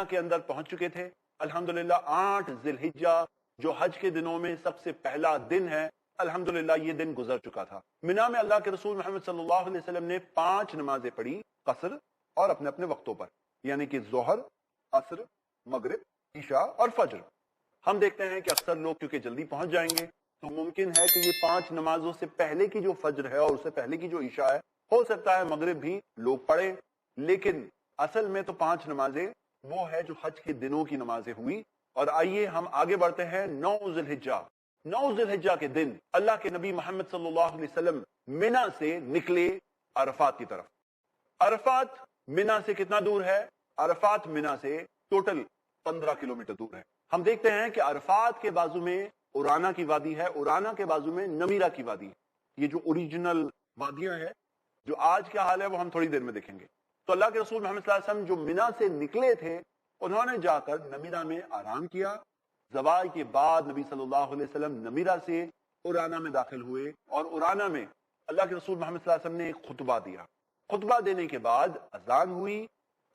کے اندر پہنچ چکے تھے. الحمدللہ 8 ذی الحجہ جو حج کے دنوں میں سب سے پہلا دن ہے، الحمدللہ یہ دن گزر چکا تھا. مینا میں اللہ کے رسول محمد صلی اللہ علیہ وسلم نے 5 نمازیں پڑھی قصر اور اپنے اپنے وقتوں پر، یعنی کہ ظہر، عصر، مغرب، عشاء اور فجر. ہم دیکھتے ہیں کہ اکثر لوگ کیونکہ جلدی پہنچ جائیں گے تو ممکن ہے کہ یہ 5 نمازوں سے پہلے کی جو فجر ہے اور اس سے پہلے کی جو عشاء ہے، ہو سکتا ہے مغرب بھی لوگ پڑھیں، لیکن اصل میں تو 5 نمازیں وہ ہے جو حج کے دنوں کی نمازیں ہوئی. اور آئیے ہم آگے بڑھتے ہیں. 9 ذی الحجہ، 9 ذی الحجہ کے دن اللہ کے نبی محمد صلی اللہ علیہ وسلم مینا سے نکلے عرفات کی طرف. عرفات مینا سے کتنا دور ہے؟ عرفات مینا سے ٹوٹل 15 کلومیٹر دور ہے. ہم دیکھتے ہیں کہ عرفات کے بازو میں اورانا کی وادی ہے، اورانا کے بازو میں نمیرا کی وادی ہے. یہ جو اوریجنل وادیاں ہیں، جو آج کیا حال ہے وہ ہم تھوڑی دیر میں دیکھیں گے. تو اللہ کے رسول محمد صلی اللہ علیہ وسلم جو مینا سے نکلے تھے، انہوں نے جا کر نمیرا میں آرام کیا. زوال کے بعد نبی صلی اللہ علیہ وسلم نمیرا سے اورانا میں داخل ہوئے اور اورانا میں اللہ کے رسول محمد صلی اللہ علیہ وسلم نے ایک خطبہ دیا. خطبہ دینے کے بعد اذان ہوئی،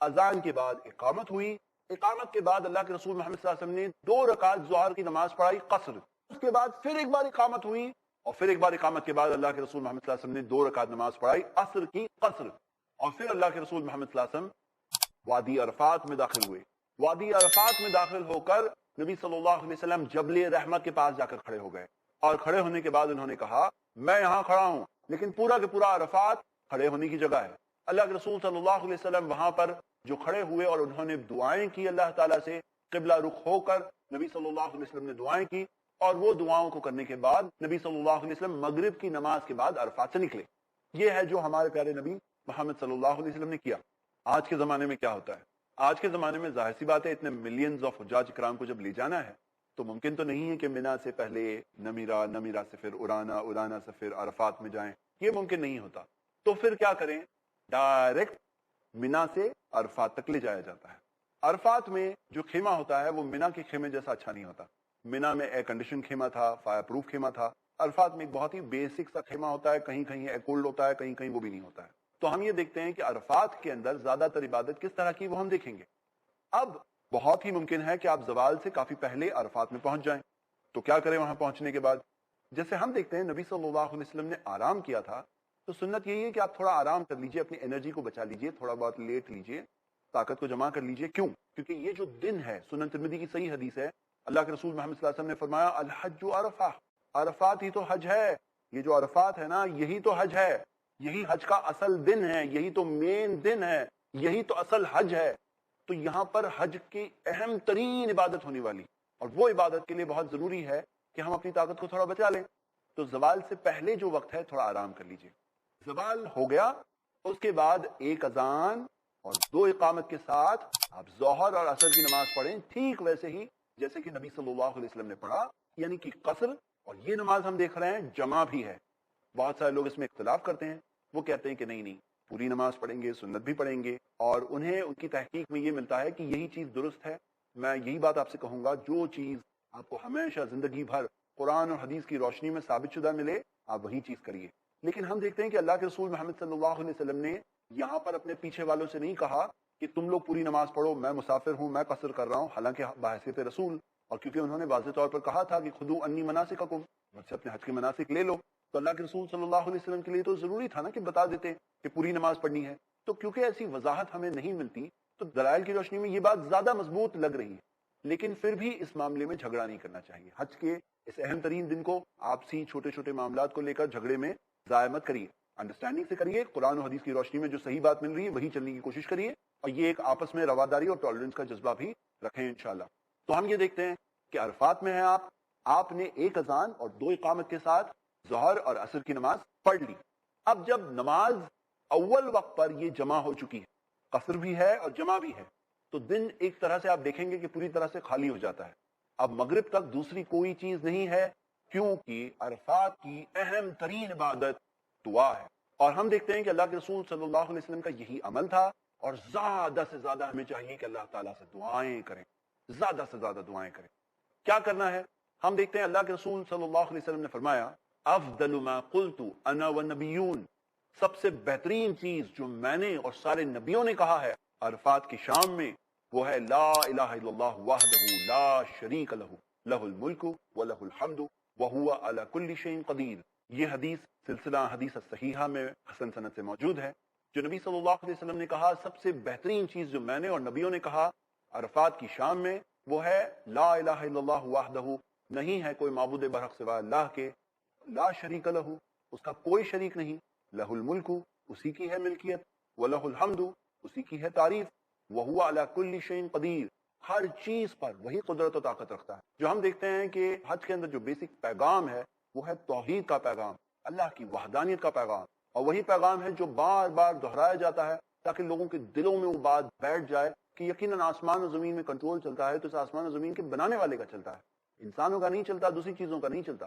اذان کے بعد اقامت ہوئی. اقامت کے بعد اللہ کے رسول محمد صلی اللہ علیہ وسلم نے 2 رکعت ظہر کی نماز پڑھائی قصر. اس کے بعد پھر ایک بار اقامت ہوئی اور پھر ایک بار اقامت کے بعد اللہ کے رسول محمد صلی اللہ علیہ وسلم نے 2 رکعت نماز پڑھائی عصر کی قصر. اور پھر اللہ کے رسول محمد صلی اللہ علیہ وسلم وادی عرفات میں داخل ہوئے. وادی عرفات میں داخل ہو کر نبی صلی اللہ علیہ وسلم جبل رحمت کے پاس جا کر کھڑے ہو گئے اور کھڑے ہونے کے بعد انہوں نے کہا میں یہاں کھڑا ہوں لیکن پورا کے پورا عرفات کھڑے ہونے کی جگہ ہے. اللہ کے رسول صلی اللہ علیہ وسلم وہاں پر جو کھڑے ہوئے اور انہوں نے دعائیں کی اللہ تعالیٰ سے قبلہ رخ ہو کر. نبی صلی اللہ علیہ وسلم نے دعائیں کی اور وہ دعاؤں کو کرنے کے بعد نبی صلی اللہ علیہ وسلم مغرب کی نماز کے بعد عرفات سے نکلے. یہ ہے جو ہمارے پیارے نبی محمد صلی اللہ علیہ وسلم نے کیا. آج کے زمانے میں کیا ہوتا ہے؟ آج کے زمانے میں ظاہر سی بات ہے اتنے ملینز آف حجاج کرام کو جب لے جانا ہے تو ممکن تو نہیں ہے کہ مینا سے پہلے نمیرا، نمیرا سے پھر اورانا، اورانا سے پھر عرفات میں جائیں. یہ ممکن نہیں ہوتا. تو پھر کیا کریں؟ ڈائریکٹ مینا سے عرفات تک لے جایا جاتا ہے. عرفات میں جو خیمہ ہوتا ہے وہ مینا کے خیمے جیسا اچھا نہیں ہوتا. مینا میں ایئر کنڈیشن خیمہ تھا، فائر پروف خیمہ تھا. عرفات میں ایک بہت ہی بیسک سا خیمہ ہوتا ہے، کہیں کہیں ایئر کولڈ ہوتا ہے، کہیں کہیں وہ بھی نہیں ہوتا ہے. تو ہم یہ دیکھتے ہیں کہ عرفات کے اندر زیادہ تر عبادت کس طرح کی وہ ہم دیکھیں گے. اب بہت ہی ممکن ہے کہ آپ زوال سے کافی پہلے عرفات میں پہنچ جائیں. تو کیا کریں وہاں پہنچنے کے بعد؟ جیسے ہم دیکھتے ہیں نبی صلی اللہ علیہ وسلم نے آرام کیا تھا، تو سنت یہی ہے کہ آپ تھوڑا آرام کر لیجئے، اپنی انرجی کو بچا لیجئے، تھوڑا بہت لیٹ لیجئے، طاقت کو جمع کر لیجئے. کیوں؟ کیونکہ یہ جو دن ہے، سنن ترمذی کی صحیح حدیث ہے، اللہ کے رسول محمد صلی اللہ علیہ وسلم نے فرمایا الحج عرفہ، عرفات ہی تو حج ہے. یہ جو عرفات ہے نا، یہی تو حج ہے، یہی حج کا اصل دن ہے، یہی تو مین دن ہے، یہی تو اصل حج ہے. تو یہاں پر حج کی اہم ترین عبادت ہونے والی، اور وہ عبادت کے لیے بہت ضروری ہے کہ ہم اپنی طاقت کو تھوڑا بچا لیں. تو زوال سے پہلے جو وقت ہے تھوڑا آرام کر لیجئے. زوال ہو گیا، اس کے بعد 1 اذان اور 2 اقامت کے ساتھ آپ ظہر اور عصر کی نماز پڑھیں، ٹھیک ویسے ہی جیسے کہ نبی صلی اللہ علیہ وسلم نے پڑھا، یعنی کہ قصر. اور یہ نماز ہم دیکھ رہے ہیں جمع بھی ہے. بہت سارے لوگ اس میں اختلاف کرتے ہیں، وہ کہتے ہیں کہ نہیں پوری نماز پڑھیں گے، سنت بھی پڑھیں گے، اور انہیں ان کی تحقیق میں یہ ملتا ہے کہ یہی چیز درست ہے. میں یہی بات آپ سے کہوں گا، جو چیز آپ کو ہمیشہ زندگی بھر قرآن اور حدیث کی روشنی میں ثابت شدہ ملے آپ وہی چیز کریے. لیکن ہم دیکھتے ہیں کہ اللہ کے رسول محمد صلی اللہ علیہ وسلم نے یہاں پر اپنے پیچھے والوں سے نہیں کہا کہ تم لوگ پوری نماز پڑھو، میں مسافر ہوں، میں قصر کر رہا ہوں، حالانکہ بحیثیت رسول، اور کیونکہ انہوں نے واضح طور پر کہا تھا کہ خذوا انی مناسککم، مجھ سے اپنے حج کے مناسک لے لو. تو اللہ کے رسول صلی اللہ علیہ وسلم کے لیے تو ضروری تھا نا کہ بتا دیتے کہ پوری نماز پڑھنی ہے. تو کیونکہ ایسی وضاحت ہمیں نہیں ملتی تو دلائل کی روشنی میں یہ بات زیادہ مضبوط لگ رہی ہے. لیکن پھر بھی اس معاملے میں جھگڑا نہیں کرنا چاہیے. حج کے اس اہم ترین دن کو آپسی چھوٹے چھوٹے معاملات کو لے کر جھگڑے میں ضائع مت کریے، انڈرسٹینڈنگ سے کریے. قرآن و حدیث کی روشنی میں جو صحیح بات مل رہی ہے وہی چلنے کی کوشش کریے، اور یہ ایک آپس میں رواداری اور ٹالرنس کا جذبہ بھی رکھیں انشاءاللہ. تو ہم یہ دیکھتے ہیں کہ عرفات میں ہیں آپ نے 1 اذان اور 2 اقامت کے ساتھ ظہر اور عصر کی نماز پڑھ لی. اب جب نماز اول وقت پر یہ جمع ہو چکی ہے، قصر بھی ہے اور جمع بھی ہے، تو دن ایک طرح سے آپ دیکھیں گے کہ پوری طرح سے خالی ہو جاتا ہے. اب مغرب تک دوسری کوئی چیز نہیں ہے، کیونکہ عرفات کی اہم ترین عبادت دعا ہے. اور ہم دیکھتے ہیں کہ اللہ کے رسول صلی اللہ علیہ وسلم کا یہی عمل تھا، اور زیادہ سے زیادہ ہمیں چاہیے کہ اللہ تعالیٰ سے دعائیں کریں، زیادہ سے زیادہ دعائیں کریں. کیا کرنا ہے؟ ہم دیکھتے ہیں اللہ کے رسول صلی اللہ علیہ وسلم نے فرمایا افضل ما قلت انا والنبیون، سب سے بہترین چیز جو میں نے اور سارے نبیوں نے کہا ہے عرفات کی شام میں، وہ ہے لا الہ الا اللہ وحدہ لا شریک لہ لہ الملک ولہ الحمد وہو علی کل شیء قدیر. یہ حدیث سلسلہ حدیث صحیحہ میں حسن سند سے موجود ہے. جو نبی صلی اللہ علیہ وسلم نے کہا سب سے بہترین چیز جو میں نے اور نبیوں نے کہا عرفات کی شام میں وہ ہے لا الہ الا اللہ وحدہ، نہیں ہے کوئی معبود برحق سوا اللہ کے، لا شریک لہ، اس کا کوئی شریک نہیں، لہ الملک، اسی کی ہے ملکیت، ولہ الحمد، اسی کی ہے تعریف، وہو علی کل شیء قدیر، ہر چیز پر وہی قدرت و طاقت رکھتا ہے. جو ہم دیکھتے ہیں کہ حج کے اندر جو بیسک پیغام ہے وہ ہے توحید کا پیغام، اللہ کی وحدانیت کا پیغام، اور وہی پیغام ہے جو بار بار دہرایا جاتا ہے تاکہ لوگوں کے دلوں میں وہ بات بیٹھ جائے کہ یقیناً آسمان و زمین میں کنٹرول چلتا ہے تو اس آسمان و زمین کے بنانے والے کا چلتا ہے، انسانوں کا نہیں چلتا، دوسری چیزوں کا نہیں چلتا.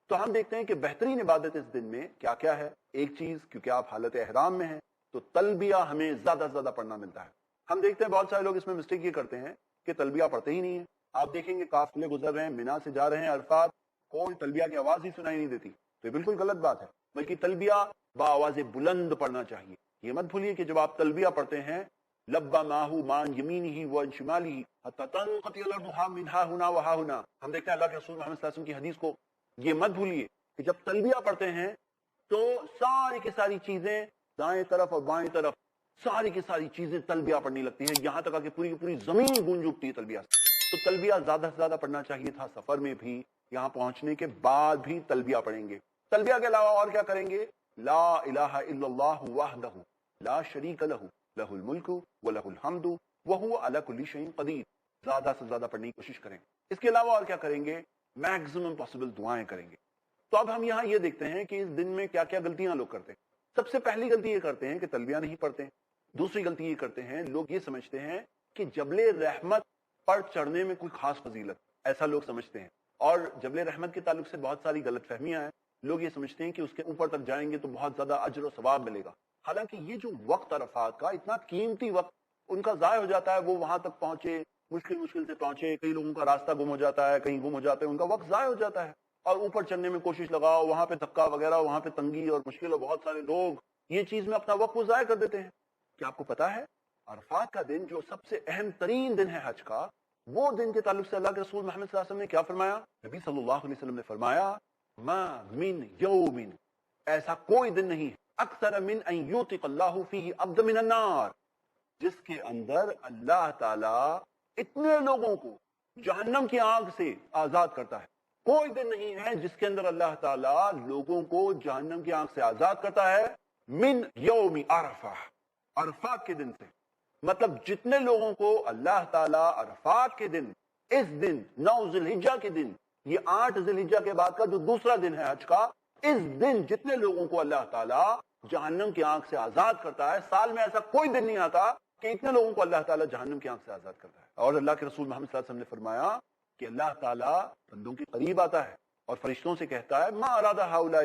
تو ہم دیکھتے ہیں کہ بہترین عبادت اس دن میں کیا کیا ہے. ایک چیز، کیونکہ آپ حالت احرام میں ہیں تو تلبیہ ہمیں زیادہ سے زیادہ پڑھنا ملتا ہے. ہم دیکھتے ہیں بہت سارے لوگ اس میں مسٹیک یہ کرتے ہیں کہ تلبیہ پڑھتے ہی نہیں ہیں. آپ دیکھیں گے قافلے گزر رہے ہیں، مینا سے جا رہے ہیں عرفات، کوئی تلبیہ کی آواز ہی سنائی نہیں دیتی. تو یہ بالکل غلط بات ہے، بلکہ تلبیہ بآواز بلند پڑھنا چاہیے. یہ مت بھولیے کہ جب آپ تلبیہ پڑھتے ہیں لبا ماہو مان یمینہ و شمالہ حتی تنقطع الارض منہا ہنا وہا ہنا، ہم دیکھتے ہیں اللہ کے رسول محمد صلی اللہ علیہ وسلم کی حدیث کو. یہ مت بھولیے کہ جب تلبیہ پڑھتے ہیں تو ساری کی ساری چیزیں دائیں طرف اور بائیں طرف ساری کی ساری چیزیں تلبیہ پڑھنے لگتی ہیں، یہاں تک کہ پوری کی پوری زمین گونج اٹھتی ہے تلبیہ سے. تو تلبیہ زیادہ سے زیادہ پڑھنا چاہیے تھا، سفر میں بھی، یہاں پہنچنے کے بعد بھی تلبیہ پڑھیں گے. تلبیہ کے علاوہ اور کیا کریں گے؟ لا الہ الا اللہ وحدہ لا شریک لہ لہ الملک ولہ الحمد وہو علی کل شیء قدیر، زیادہ سے زیادہ پڑھنے کی کوشش کریں. اس کے علاوہ اور کیا کریں گے؟ میکسیمم پاسبل دعائیں کریں گے. تو اب ہم یہاں یہ دیکھتے ہیں کہ اس دن میں کیا کیا غلطیاں لوگ کرتے ہیں. سب سے پہلی غلطی یہ کرتے ہیں کہ تلبیہ نہیں پڑھتے. دوسری غلطی یہ کرتے ہیں لوگ یہ سمجھتے ہیں کہ جبل رحمت پر چڑھنے میں کوئی خاص فضیلت، ایسا لوگ سمجھتے ہیں. اور جبل رحمت کے تعلق سے بہت ساری غلط فہمیاں ہیں. لوگ یہ سمجھتے ہیں کہ اس کے اوپر تک جائیں گے تو بہت زیادہ اجر و ثواب ملے گا. حالانکہ یہ جو وقت عرفات کا اتنا قیمتی وقت ان کا ضائع ہو جاتا ہے، وہ وہاں تک پہنچے مشکل سے پہنچے، کئی لوگوں کا راستہ گم ہو جاتا ہے، کہیں گم ہو جاتے ہیں، ان کا وقت ضائع ہو جاتا ہے. اور اوپر چڑھنے میں کوشش لگاؤ، وہاں پہ دھکا وغیرہ، وہاں پہ تنگی اور مشکل، اور بہت سارے لوگ یہ چیز میں اپنا وقت ضائع کر دیتے ہیں. کیا آپ کو پتا ہے عرفات کا دن جو سب سے اہم ترین دن ہے حج کا، وہ دن کے تعلق سے اللہ کے رسول محمد صلی اللہ علیہ وسلم نے کیا فرمایا؟ نبی صلی اللہ علیہ وسلم نے فرمایا ما من یوم، ایسا کوئی دن نہیں اکثر من ان یوتق اللہ فیہ عبد من النار، جس کے اندر اللہ تعالی اتنے لوگوں کو جہنم کی آگ سے آزاد کرتا ہے. کوئی دن نہیں ہے جس کے اندر اللہ تعالی لوگوں کو جہنم کی آگ سے آزاد کرتا ہے من یوم عرفہ، عرفات کے دن سے. مطلب جتنے لوگوں کو اللہ تعالیٰ عرفات کے دن، اس دن 9 ذی الحجہ کے دن، یہ 8 ذی الحجہ کے بعد کا جو دوسرا دن ہے حج کا، اس دن جتنے لوگوں کو اللہ تعالیٰ جہنم کی آنکھ سے آزاد کرتا ہے، سال میں ایسا کوئی دن نہیں آتا کہ اتنے لوگوں کو اللہ تعالیٰ جہنم کی آنکھ سے آزاد کرتا ہے. اور اللہ کے رسول محمد صلی اللہ علیہ وسلم نے فرمایا کہ اللہ تعالیٰ بندوں کے قریب آتا ہے اور فرشتوں سے کہتا ہے ما اراد ہؤلاء،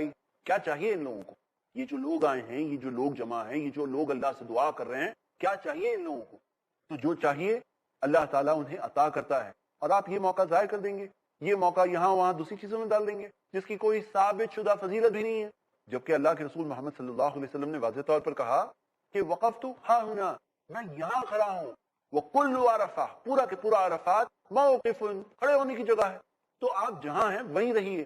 کیا چاہیے ان لوگوں کو، یہ جو لوگ آئے ہیں، یہ جو لوگ جمع ہیں، یہ جو لوگ اللہ سے دعا کر رہے ہیں، کیا چاہیے ان لوگوں کو؟ تو جو چاہیے اللہ تعالیٰ انہیں عطا کرتا ہے. اور آپ یہ موقع ضائع کر دیں گے، یہ موقع یہاں وہاں دوسری چیزوں میں ڈال دیں گے جس کی کوئی ثابت شدہ فضیلت بھی نہیں ہے. جبکہ اللہ کے رسول محمد صلی اللہ علیہ وسلم نے واضح طور پر کہا کہ وقفت ہاں ہونا، میں یہاں کھڑا ہوں، وکل عرفہ، پورا کے پورا عرفات موقف، کھڑے ہونے کی جگہ ہے. تو آپ جہاں ہیں وہیں رہیے،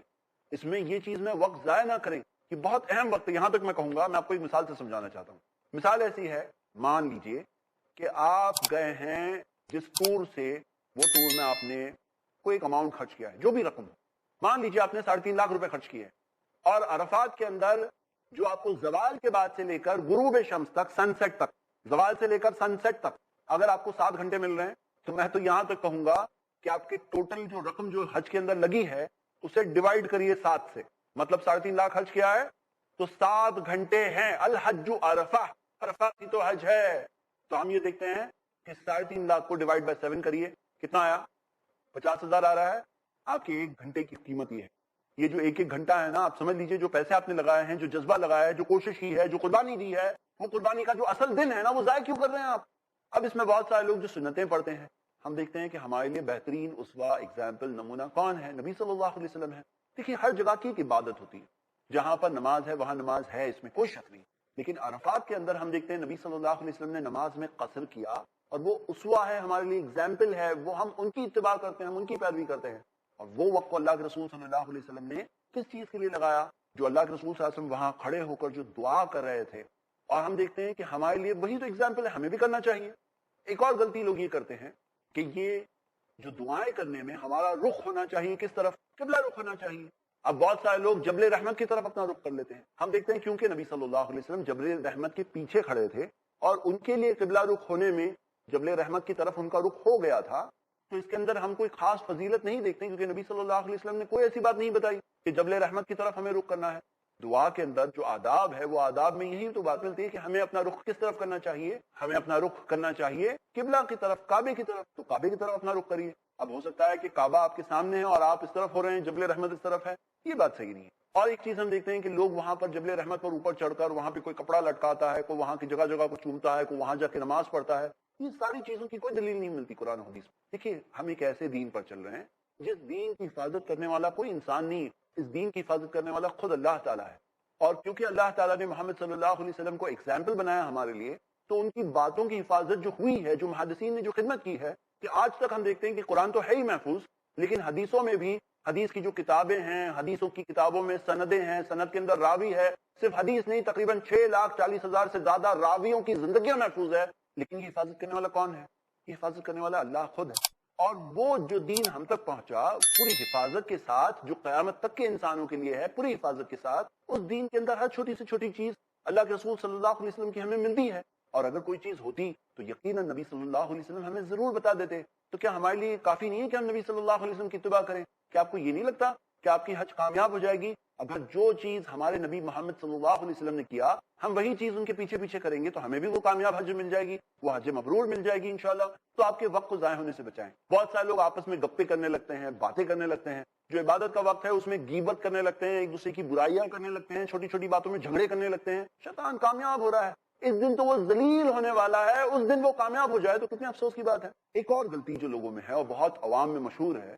اس میں یہ چیز میں وقت ضائع نہ کریں. یہ بہت اہم وقت ہے. یہاں تک میں کہوں گا، میں آپ کو ایک مثال سے سمجھانا چاہتا ہوں. مثال ایسی ہے، مان لیجئے کہ آپ گئے ہیں جس ٹور سے، وہ ٹور میں آپ نے کوئی ایک اماؤنٹ خرچ کیا ہے، جو بھی رقم، مان لیجئے آپ نے 3.5 لاکھ روپے خرچ کیے، اور عرفات کے اندر جو آپ کو زوال کے بعد سے لے کر غروب شمس تک، سن سیٹ تک، زوال سے لے کر سن سیٹ تک اگر آپ کو 7 گھنٹے مل رہے ہیں، تو میں تو یہاں تک کہوں گا کہ آپ کی ٹوٹل جو رقم جو حج کے اندر لگی ہے اسے ڈیوائیڈ کریے 7 سے، مطلب 3.5 لاکھ خرچ کیا ہے تو 7 گھنٹے ہیں. الحج عرفہ، عرفات کی تو حج ہے. تو ہم یہ دیکھتے ہیں کہ 3.5 لاکھ کو ڈیوائڈ بائی 7 کریے، کتنا آیا؟ 50,000 آ رہا ہے. آپ کے 1 گھنٹے کی قیمت یہ ہے. یہ جو ایک گھنٹہ ہے نا، آپ سمجھ لیجئے جو پیسے آپ نے لگائے ہیں، جو جذبہ لگایا ہے، جو کوشش کی ہے، جو قربانی دی ہے، وہ قربانی کا جو اصل دن ہے نا، وہ ضائع کیوں کر رہے ہیں آپ؟ اب اس میں بہت سارے لوگ جو سنتیں پڑھتے ہیں، ہم دیکھتے ہیں کہ ہمارے لیے بہترین اسوہ، ایگزامپل، نمونہ کون ہے؟ نبی صلی اللہ علیہ وسلم ہے. دیکھیے ہر جگہ کی ایک عبادت ہوتی ہے، جہاں پر نماز ہے وہاں نماز ہے، اس میں کوئی شک نہیں. لیکن عرفات کے اندر ہم دیکھتے ہیں نبی صلی اللہ علیہ وسلم نے نماز میں قصر کیا، اور وہ اسوہ ہے ہمارے لیے، ایگزامپل ہے، وہ ہم ان کی اتباع کرتے ہیں، ہم ان کی پیروی کرتے ہیں. اور وہ وقت کو اللہ کے رسول صلی اللہ علیہ وسلم نے کس چیز کے لیے لگایا؟ جو اللہ کے رسول صلی اللہ علیہ وسلم وہاں کھڑے ہو کر جو دعا کر رہے تھے. اور ہم دیکھتے ہیں کہ ہمارے لیے وہی تو ایگزامپل ہے، ہمیں بھی کرنا چاہیے. ایک اور غلطی لوگ یہ کرتے ہیں کہ یہ جو دعائیں کرنے میں ہمارا رخ ہونا چاہیے کس طرف؟ قبلہ رخ ہونا چاہیے. اب بہت سارے لوگ جبل رحمت کی طرف اپنا رخ کر لیتے ہیں. ہم دیکھتے ہیں کیونکہ نبی صلی اللہ علیہ وسلم جبل رحمت کے پیچھے کھڑے تھے اور ان کے لیے قبلہ رخ ہونے میں جبل رحمت کی طرف ان کا رخ ہو گیا تھا، تو اس کے اندر ہم کوئی خاص فضیلت نہیں دیکھتے، کیونکہ نبی صلی اللہ علیہ وسلم نے کوئی ایسی بات نہیں بتائی کہ جبل رحمت کی طرف ہمیں رخ کرنا ہے. دعا کے اندر جو آداب ہے، وہ آداب میں یہی تو بات ملتی ہے کہ ہمیں اپنا رخ کس طرف کرنا چاہیے؟ ہمیں اپنا رخ کرنا چاہیے قبلہ کی طرف، کعبے کی طرف. تو کعبے کی طرف اپنا رخ کریے. اب ہو سکتا ہے کہ کعبہ آپ کے سامنے ہے اور آپ اس طرف ہو رہے ہیں، جبل رحمت اس طرف ہے، یہ بات صحیح نہیں ہے. اور ایک چیز ہم دیکھتے ہیں کہ لوگ وہاں پر جبل رحمت پر اوپر چڑھ کر وہاں پہ کوئی کپڑا لٹکاتا ہے، کوئی وہاں کی جگہ جگہ کو چومتا ہے، کوئی وہاں جا کے نماز پڑھتا ہے. یہ ساری چیزوں کی کوئی دلیل نہیں ملتی قرآن و حدیث میں. دیکھیے ہم ایک ایسے دین پر چل رہے ہیں جس دین کی حفاظت کرنے والا کوئی انسان نہیں، اس دین کی حفاظت کرنے والا خود اللہ تعالیٰ ہے. اور کیونکہ اللہ تعالیٰ نے محمد صلی اللہ علیہ وسلم کو ایگزامپل بنایا ہمارے لیے، تو ان کی باتوں کی حفاظت جو ہوئی ہے، جو محدثین نے جو خدمت کی ہے، کہ آج تک ہم دیکھتے ہیں کہ قرآن تو ہے ہی محفوظ، لیکن حدیثوں میں بھی، حدیث کی جو کتابیں ہیں، حدیثوں کی کتابوں میں سندیں ہیں، سند کے اندر راوی ہے. صرف حدیث نہیں، تقریباً 6,40,000 سے زیادہ راویوں کی زندگیاں محفوظ ہے. لیکن یہ حفاظت کرنے والا کون ہے؟ یہ حفاظت کرنے والا اللہ خود ہے. اور وہ جو دین ہم تک پہنچا پوری حفاظت کے ساتھ، جو قیامت تک کے انسانوں کے لیے ہے پوری حفاظت کے ساتھ، اس دین کے اندر ہر چھوٹی سے چھوٹی چیز اللہ کے رسول صلی اللہ علیہ وسلم کی ہمیں ملتی ہے. اور اگر کوئی چیز ہوتی تو یقیناً نبی صلی اللہ علیہ وسلم ہمیں ضرور بتا دیتے. تو کیا ہمارے لیے کافی نہیں ہے کہ ہم نبی صلی اللہ علیہ وسلم کی اتباع کریں؟ کیا آپ کو یہ نہیں لگتا کہ آپ کی حج کامیاب ہو جائے گی اگر جو چیز ہمارے نبی محمد صلی اللہ علیہ وسلم نے کیا، ہم وہی چیز ان کے پیچھے پیچھے کریں گے تو ہمیں بھی وہ کامیاب حج مل جائے گی، وہ حج مبرور مل جائے گی انشاءاللہ. تو آپ کے وقت کو ضائع ہونے سے بچائیں. بہت سارے لوگ آپس میں گپے کرنے لگتے ہیں، باتیں کرنے لگتے ہیں. جو عبادت کا وقت ہے اس میں غیبت کرنے لگتے ہیں، ایک دوسرے کی برائیاں کرنے لگتے ہیں، چھوٹی چھوٹی باتوں میں جھگڑے کرنے لگتے ہیں. شیطان کامیاب ہو رہا ہے. اس دن تو وہ ذلیل ہونے والا ہے، اس دن وہ کامیاب ہو جائے تو کتنے افسوس کی بات ہے. ایک اور غلطی جو لوگوں میں ہے اور بہت عوام میں مشہور ہے،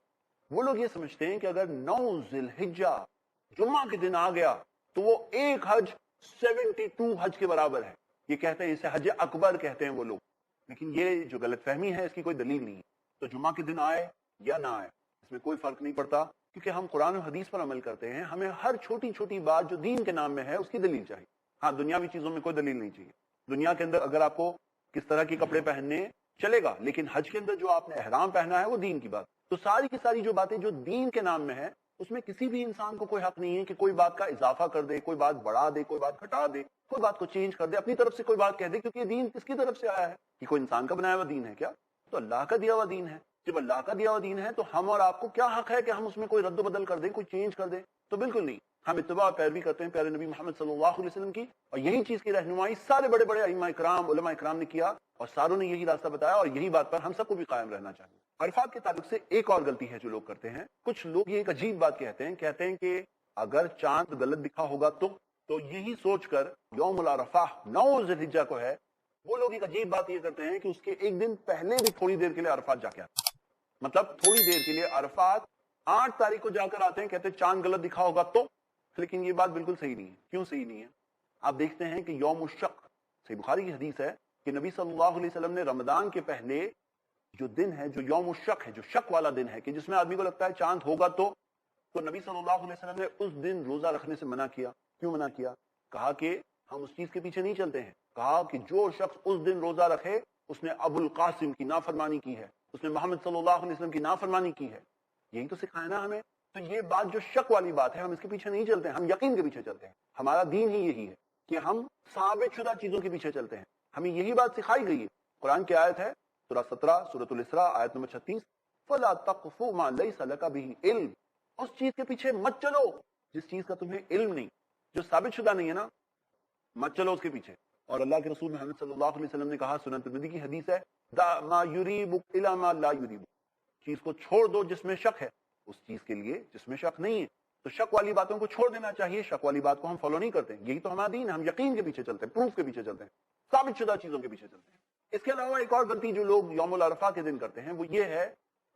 وہ لوگ یہ سمجھتے ہیں کہ اگر 9 ذی الحجہ جمعہ کے دن آ گیا تو وہ ایک حج 72 حج کے برابر ہے. یہ کہتے ہیں، اسے حج اکبر کہتے ہیں وہ لوگ. لیکن یہ جو غلط فہمی ہے اس کی کوئی دلیل نہیں ہے. تو جمعہ کے دن آئے یا نہ آئے اس میں کوئی فرق نہیں پڑتا، کیونکہ ہم قرآن و حدیث پر عمل کرتے ہیں. ہمیں ہر چھوٹی چھوٹی بات جو دین کے نام میں ہے اس کی دلیل چاہیے. ہاں، دنیاوی چیزوں میں کوئی دلیل نہیں چاہیے. دنیا کے اندر اگر آپ کو کس طرح کے کپڑے پہننے چلے گا، لیکن حج کے اندر جو آپ نے احرام پہنا ہے وہ دین کی بات. تو ساری کی ساری جو باتیں جو دین کے نام میں ہے اس میں کسی بھی انسان کو کوئی حق نہیں ہے کہ کوئی بات کا اضافہ کر دے، کوئی بات بڑھا دے، کوئی بات گھٹا دے، کوئی بات کو چینج کر دے، اپنی طرف سے کوئی بات کہہ دے. کیونکہ یہ دین کس کی طرف سے آیا ہے؟ کہ کوئی انسان کا بنایا ہوا دین ہے کیا؟ تو اللہ کا دیا ہوا دین ہے. جب اللہ کا دیا ہوا دین ہے تو ہم اور آپ کو کیا حق ہے کہ ہم اس میں کوئی رد و بدل کر دیں، کوئی چینج کر دیں؟ تو بالکل نہیں. ہم اتباع پیروی کرتے ہیں پیارے نبی محمد صلی اللہ علیہ وسلم کی، اور یہی چیز کی رہنمائی سارے بڑے بڑے ائمہ اکرام، علماء اکرام نے کیا، اور ساروں نے یہی راستہ بتایا، اور یہی بات پر ہم سب کو بھی قائم رہنا چاہیے. عرفات کے تعلق سے ایک اور غلطی ہے جو لوگ کرتے ہیں. کچھ لوگ یہ ایک عجیب بات کہتے ہیں کہ اگر چاند غلط دکھا ہوگا تو یہی سوچ کر یوم العرفہ 9 ذی الحجہ کو ہے، وہ لوگ ایک عجیب بات یہ کرتے ہیں کہ اس کے ایک دن پہلے بھی تھوڑی دیر کے لیے عرفات جا کے آتے ہیں. مطلب تھوڑی دیر کے لیے عرفات 8 تاریخ کو جا کر آتے ہیں، کہتے ہیں چاند غلط دکھا ہوگا تو. لیکن یہ بات بالکل صحیح نہیں ہے. کیوں صحیح نہیں ہے؟ آپ دیکھتے ہیں کہ یوم الشق، صحیح بخاری کی حدیث ہے کہ نبی صلی اللہ علیہ وسلم نے رمضان کے پہلے جو دن ہے، جو یوم الشق ہے، جو شک والا دن ہے کہ جس میں آدمی کو لگتا ہے چاند ہوگا تو نبی صلی اللہ علیہ وسلم نے اس دن روزہ رکھنے سے منع کیا. کیوں منع کیا؟ کہا کہ ہم اس چیز کے پیچھے نہیں چلتے ہیں. کہا کہ جو شخص اس دن روزہ رکھے اس نے ابو القاسم کی نافرمانی کی ہے، اس نے محمد صلی اللہ علیہ وسلم کی نافرمانی کی ہے. یہی تو سکھایا نا ہمیں. تو یہ بات جو شک والی بات ہے، ہم اس کے پیچھے نہیں چلتے ہیں، ہم یقین کے پیچھے چلتے ہیں. ہمارا دین ہی یہی ہے کہ ہم ثابت شدہ چیزوں کے پیچھے چلتے ہیں. ہمیں یہی بات سکھائی گئی ہے. قرآن کی آیت ہے سورہ 17 سورۃ الاسراء آیت نمبر 36، فلا تقف ما لیس لک به علم. اس چیز کے پیچھے مت چلو جس چیز کا تمہیں علم نہیں، جو ثابت شدہ نہیں ہے نا، مت چلو اس کے پیچھے. اور اللہ کے رسول محمد صلی اللہ علیہ وسلم نے کہا، سنن ترمذی کی حدیث ہے، دا ما یریبک الی ما لا یریبک. چیز کو چھوڑ دو جس میں شک ہے، اس چیز کے لیے جس میں شک نہیں ہے. تو شک والی باتوں کو چھوڑ دینا چاہیے. شک والی بات کو ہم فالو نہیں کرتے. یہی تو ہمارا دین ہے. ہم یقین کے پیچھے چلتے ہیں، پروف کے پیچھے چلتے ہیں، ثابت شدہ چیزوں کے پیچھے چلتے ہیں. اس کے علاوہ ایک اور غلطی جو لوگ یوم العرفہ کے دن کرتے ہیں وہ یہ ہے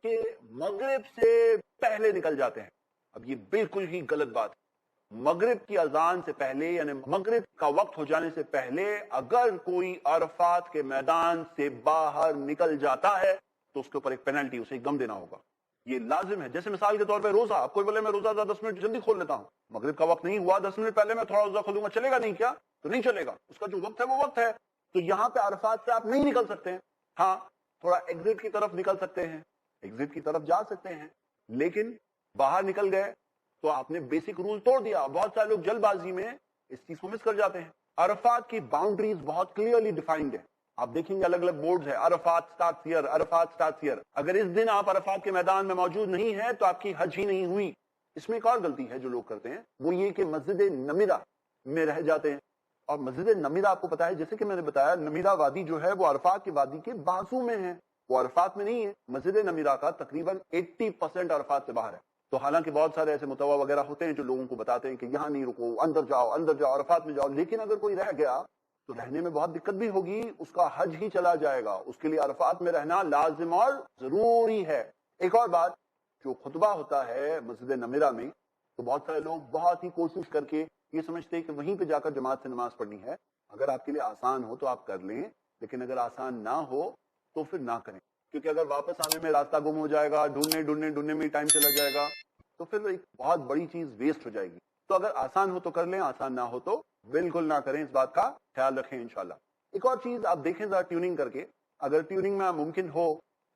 کہ مغرب سے پہلے نکل جاتے ہیں. اب یہ بالکل ہی غلط بات ہے. مغرب کی اذان سے پہلے یعنی مغرب کا وقت ہو جانے سے پہلے اگر کوئی عرفات کے میدان سے باہر نکل جاتا ہے تو اس کے اوپر ایک پینلٹی، اسے ایک گم دینا ہوگا. یہ لازم ہے. جیسے مثال کے طور پہ روزہ، آپ کوئی بولے میں روزہ 10 منٹ جلدی کھول لیتا ہوں، مغرب کا وقت نہیں ہوا، 10 منٹ پہلے میں تھوڑا روزہ کھولوں گا، چلے گا نہیں کیا؟ تو نہیں چلے گا. اس کا جو وقت ہے وہ وقت ہے. تو یہاں پہ عرفات سے آپ نہیں نکل سکتے ہیں. ہاں تھوڑا ایگزٹ کی طرف نکل سکتے ہیں، ایگزٹ کی طرف جا سکتے ہیں، لیکن باہر نکل گئے تو آپ نے بیسک رول توڑ دیا. بہت سارے لوگ جلد بازی میں اس چیز کو مس کر جاتے ہیں. عرفات کی باؤنڈریز بہت کلیئرلی ڈیفائنڈ ہے. آپ دیکھیں گے الگ الگ بورڈز ہے، Arafat starts here, Arafat starts here. اگر اس دن آپ عرفات کے میدان میں موجود نہیں ہیں تو آپ کی حج ہی نہیں ہوئی. اس میں ایک اور غلطی ہے جو لوگ کرتے ہیں، وہ یہ کہ مسجد نمیرہ میں رہ جاتے ہیں. اور مسجد نمیرہ آپ کو پتا ہے، جیسے کہ میں نے بتایا، نمیرہ وادی جو ہے وہ عرفات کی وادی کے بازو میں ہے، وہ عرفات میں نہیں ہے. مسجد نمیرہ کا تقریباً 80% عرفات سے باہر ہے. تو حالانکہ بہت سارے ایسے متوا وغیرہ ہوتے ہیں جو لوگوں کو بتاتے ہیں کہ یہاں نہیں رکو، اندر جاؤ عرفات میں جاؤ. لیکن اگر کوئی رہ گیا تو رہنے میں بہت دقت بھی ہوگی، اس کا حج ہی چلا جائے گا. اس کے لیے عرفات میں رہنا لازم اور ضروری ہے. ایک اور بات، جو خطبہ ہوتا ہے مسجد نمیرہ میں، تو بہت سارے لوگ بہت ہی کوشش کر کے یہ سمجھتے ہیں کہ وہیں پہ جا کر جماعت سے نماز پڑھنی ہے. اگر آپ کے لیے آسان ہو تو آپ کر لیں، لیکن اگر آسان نہ ہو تو پھر نہ کریں. کیونکہ اگر واپس آنے میں راستہ گم ہو جائے گا، ڈھونڈنے میں ٹائم چلا جائے گا، تو پھر ایک بہت بڑی چیز ویسٹ ہو جائے گی. تو اگر آسان ہو تو کر لیں، آسان نہ ہو تو بالکل نہ کریں. اس بات کا خیال رکھیں انشاءاللہ. ایک اور چیز آپ دیکھیں ذرا ٹیوننگ کر کے، اگر ٹیوننگ میں ممکن ہو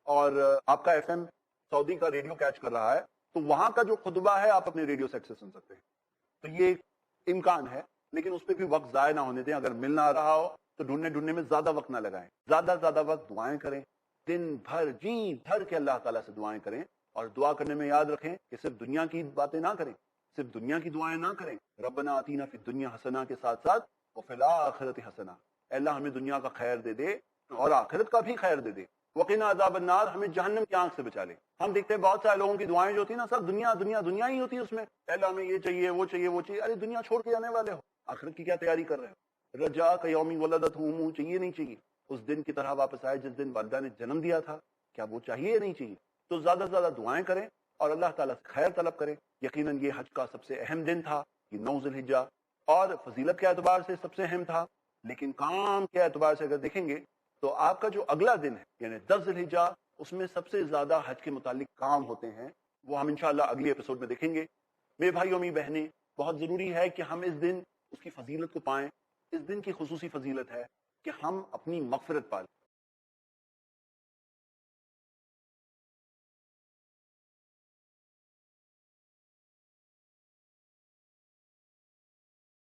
اور آپ کا ایف ایم سعودی کا ریڈیو کیچ کر رہا ہے تو وہاں کا جو خطبہ ہے آپ اپنے ریڈیو سیٹ سے سن سکتے ہیں. تو یہ ایک امکان ہے، لیکن اس پہ بھی وقت ضائع نہ ہونے دیں. اگر مل نہ رہا ہو تو ڈھونڈنے میں زیادہ وقت نہ لگائیں. زیادہ وقت دعائیں کریں، دن بھر جی بھر کے اللہ تعالیٰ سے دعائیں کریں. اور دعا کرنے میں یاد رکھیں کہ صرف دنیا کی باتیں نہ کریں، صرف دنیا کی دعائیں نہ کریں. ربنا آتینا فی الدنیا حسنہ کے ساتھ ساتھ وفی الآخرۃ حسنہ، اللہ ہمیں دنیا کا خیر دے دے اور آخرت کا بھی خیر دے دے. وقنا عذاب النار، ہمیں جہنم کی آنکھ سے بچا لے. ہم دیکھتے ہیں بہت سارے لوگوں کی دعائیں جو ہوتی ہیں نا، سب دنیا دنیا دنیا ہی ہوتی ہے. اس میں اللہ ہمیں یہ چاہیے وہ چاہیے وہ چاہیے. ارے دنیا چھوڑ کے جانے والے ہو، آخرت کی کیا تیاری کر رہے ہو؟ رجا کا یوم ولدت ہوں چاہیے نہیں چاہیے؟ اس دن کی طرح واپس آئے جس دن والدہ نے جنم دیا تھا، کیا وہ چاہیے یا نہیں چاہیے؟ تو زیادہ سے زیادہ دعائیں کریں اور اللہ تعالیٰ سے خیر طلب کریں. یقیناً یہ حج کا سب سے اہم دن تھا، یہ 9 ذی الحجہ، اور فضیلت کے اعتبار سے سب سے اہم تھا. لیکن کام کے اعتبار سے اگر دیکھیں گے تو آپ کا جو اگلا دن ہے یعنی 10 ذی الحجہ، اس میں سب سے زیادہ حج کے متعلق کام ہوتے ہیں. وہ ہم انشاءاللہ اگلی ایپیسوڈ میں دیکھیں گے. میرے بھائیوں میری بہنیں، بہت ضروری ہے کہ ہم اس دن اس کی فضیلت کو پائیں. اس دن کی خصوصی فضیلت ہے کہ ہم اپنی مغفرت پالیں.